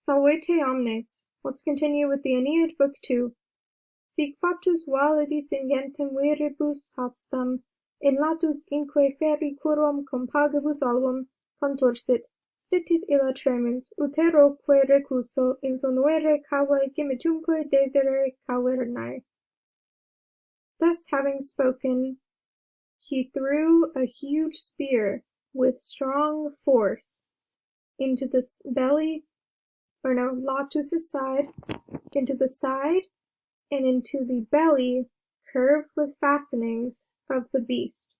Salvete omnes. Let's continue with the Aeneid, Book 2. Sic factus validis ingentem viribus hastam, in latus inque ferri curum compagibus album contorsit, stitit illa tremens, uteroque recuso, insonuere cave gemitumque dedere cavernae. Thus having spoken, he threw a huge spear with strong force into the belly, latus's side, into the side, and into the belly, curved with fastenings, of the beast.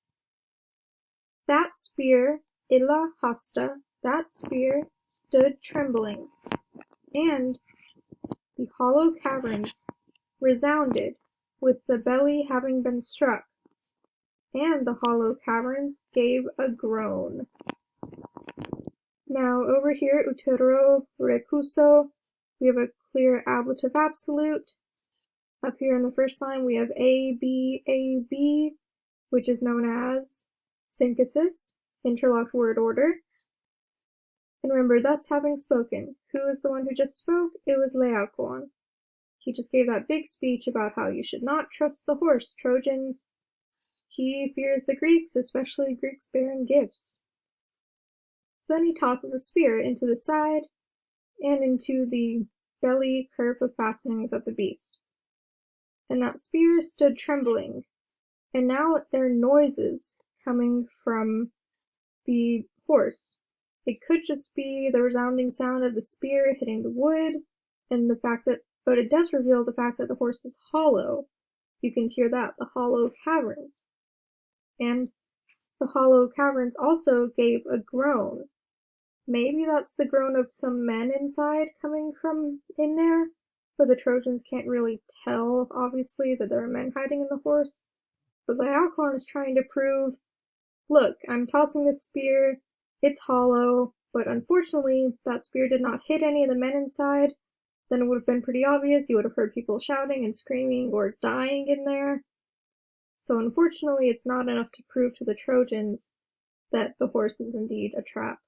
That spear, illa hasta, that spear stood trembling, and the hollow caverns resounded with the belly having been struck, and the hollow caverns gave a groan. Now over here, utero recuso, we have a clear ablative absolute. Up here in the first line we have A, B, which is known as synthesis, interlocked word order. And remember, thus having spoken, who is the one who just spoke? It was Laocoon. He just gave that big speech about how you should not trust the horse, Trojans. He fears the Greeks, especially Greeks bearing gifts. So then he tosses a spear into the side and into the belly curve of fastenings of the beast. And that spear stood trembling, and now there are noises coming from the horse. It could just be the resounding sound of the spear hitting the wood, and but it does reveal the fact that the horse is hollow. You can hear that, the hollow caverns. And the hollow caverns also gave a groan. Maybe that's the groan of some men inside coming from in there, but the Trojans can't really tell, obviously, that there are men hiding in the horse. But Laocoon is trying to prove, look, I'm tossing this spear, it's hollow, but unfortunately that spear did not hit any of the men inside. Then it would have been pretty obvious, you would have heard people shouting and screaming or dying in there. So unfortunately it's not enough to prove to the Trojans that the horse is indeed a trap.